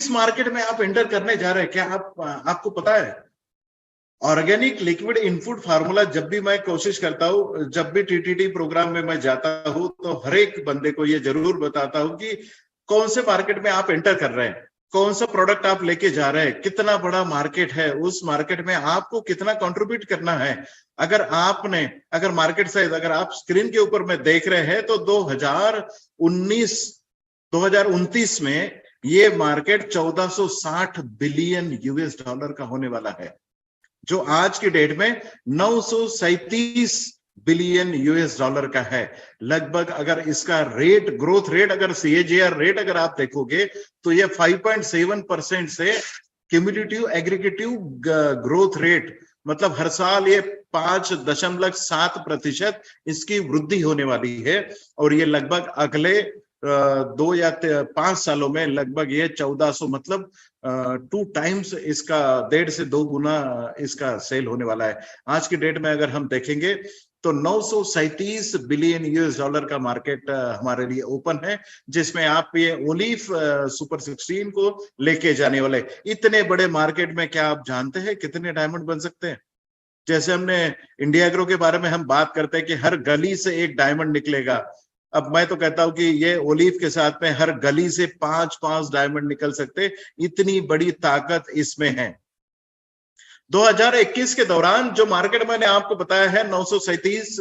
इस मार्केट में आप एंटर करने जा रहे हैं, क्या आपको पता है ऑर्गेनिक लिक्विड इनपुट फार्मूला? जब भी मैं कोशिश करता हूं, जब भी टीटीडी प्रोग्राम में मैं जाता हूं, तो हर एक बंदे को ये जरूर बताता हूं कि कौन से मार्केट में आप एंटर कर रहे हैं, कौन सा प्रोडक्ट आप लेके जा रहे हैं, कितना बड़ा मार्केट है, उस मार्केट में आपको कितना कंट्रीब्यूट करना है। अगर मार्केट साइज अगर आप स्क्रीन के ऊपर में देख रहे हैं, तो 2029 में ये मार्केट 1460 बिलियन यूएस डॉलर का होने वाला है, जो आज की डेट में 937 बिलियन यूएस डॉलर का है। लगभग अगर इसका ग्रोथ रेट, अगर सीएजीआर रेट अगर आप देखोगे, तो ये 5.7% से क्यूमुलेटिव एग्रीगेटिव ग्रोथ रेट, मतलब हर साल ये 5.7% इसकी वृद्धि होने वाली है। और ये लगभग अगले 2 या 5 सालों में लगभग ये 1400, मतलब 2 टाइम्स इसका 1.5 से 2 गुना इसका सेल होने वाला है। आज की डेट में अगर हम देखेंगे तो 937 बिलियन यूएस डॉलर का मार्केट हमारे लिए ओपन है, जिसमें आप ये ओलिव सुपर 16 को लेके जाने वाले। इतने बड़े मार्केट में क्या आप जानते हैं कितने डायमंड बन सकते हैं? जैसे हमने इंडिया एग्रो के बारे में हम बात करते हैं कि हर गली से एक डायमंड निकलेगा। अब मैं तो कहता हूं कि ये ओलिव के साथ में हर गली से 5-5 डायमंड निकल सकते, इतनी बड़ी ताकत इसमें है। 2021 के दौरान जो मार्केट मैंने आपको बताया है 937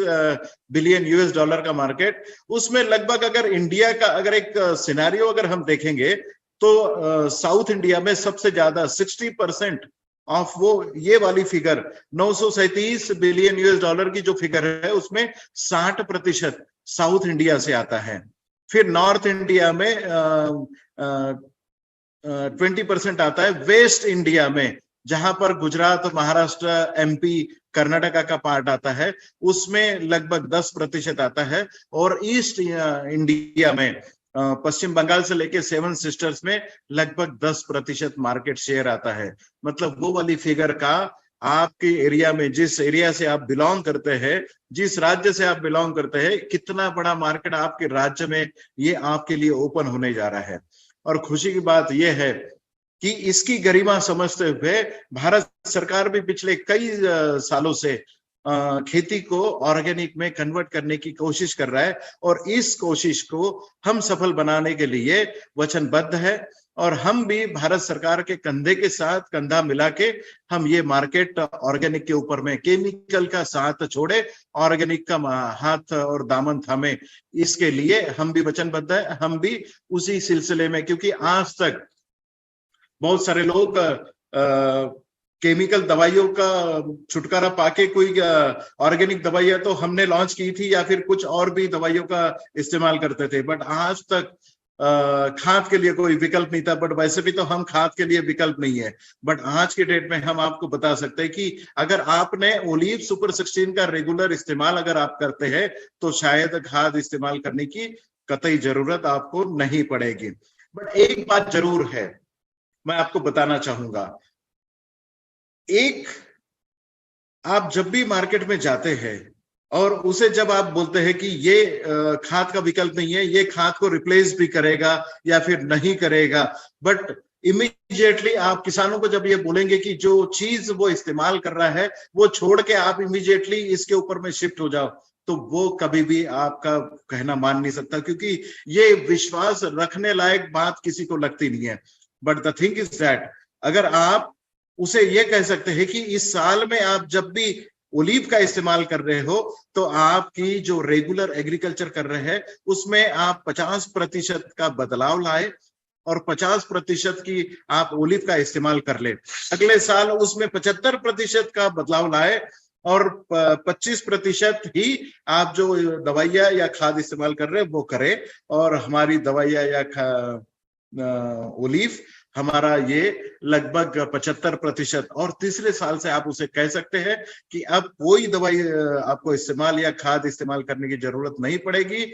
बिलियन यूएस डॉलर का मार्केट, उसमें लगभग अगर इंडिया का अगर एक सिनेरियो अगर हम देखेंगे, तो साउथ इंडिया में सबसे ज्यादा 60% ऑफ वो ये वाली फिगर 937 बिलियन यूएस डॉलर की जो फिगर है, उसमें 60% साउथ इंडिया से आता है। फिर नॉर्थ इंडिया में 20% आता है। वेस्ट इंडिया में, जहां पर गुजरात, महाराष्ट्र, एमपी, कर्नाटका का पार्ट आता है, उसमें लगभग 10% आता है। और ईस्ट इंडिया में पश्चिम बंगाल से लेके 7 सिस्टर्स में लगभग 10% मार्केट शेयर आता है। मतलब वो वाली फिगर का आपके एरिया में, जिस एरिया से आप बिलोंग करते हैं, जिस राज्य से आप बिलोंग करते हैं, कितना बड़ा मार्केट आपके राज्य में ये आपके लिए ओपन होने जा रहा है। और खुशी की बात यह है कि इसकी गरिमा समझते हुए भारत सरकार भी पिछले कई सालों से खेती को ऑर्गेनिक में कन्वर्ट करने की कोशिश कर रहा है, और इस कोशिश को हम सफल बनाने के लिए वचनबद्ध है। और हम भी भारत सरकार के कंधे के साथ कंधा मिला के हम ये मार्केट ऑर्गेनिक के ऊपर में केमिकल का साथ छोड़े, ऑर्गेनिक का हाथ और दामन थामे, इसके लिए हम भी वचनबद्ध है। हम भी उसी सिलसिले में, क्योंकि आज तक बहुत सारे लोग केमिकल दवाइयों का छुटकारा पाके कोई ऑर्गेनिक दवाइयां तो हमने लॉन्च की थी, या फिर कुछ और भी दवाइयों का इस्तेमाल करते थे, बट आज तक खाद के लिए कोई विकल्प नहीं था। बट वैसे भी तो हम खाद के लिए विकल्प नहीं है। बट आज के डेट में हम आपको बता सकते हैं कि अगर आपने ओलिव सुपर 16 का रेगुलर इस्तेमाल अगर आप करते हैं, तो शायद खाद इस्तेमाल करने की कतई जरूरत आपको नहीं पड़ेगी। बट एक बात जरूर है, मैं आपको बताना चाहूंगा, आप जब भी मार्केट में जाते हैं और उसे जब आप बोलते हैं कि ये खाद का विकल्प नहीं है, ये खाद को रिप्लेस भी करेगा या फिर नहीं करेगा, बट इमीडिएटली आप किसानों को जब ये बोलेंगे कि जो चीज वो इस्तेमाल कर रहा है वो छोड़ के आप इमीडिएटली इसके ऊपर में शिफ्ट हो जाओ, तो वो कभी भी आपका कहना मान नहीं सकता, क्योंकि ये विश्वास रखने लायक बात किसी को लगती नहीं है। But the thing is that अगर आप उसे ये कह सकते हैं कि इस साल में आप जब भी ओलिव का इस्तेमाल कर रहे हो, तो आपकी जो रेगुलर एग्रीकल्चर कर रहे हैं उसमें आप 50% का बदलाव लाए और 50% की आप ओलिव का इस्तेमाल कर ले। अगले साल उसमें 75% का बदलाव लाए और 25% ही आप जो दवाइयां या खाद इस्तेमाल कर रहे हैं वो करें, और हमारी दवाइयां या ओलिव हमारा ये लगभग 75%। और तीसरे साल से आप उसे कह सकते हैं कि अब कोई दवाई आपको इस्तेमाल या खाद इस्तेमाल करने की जरूरत नहीं पड़ेगी।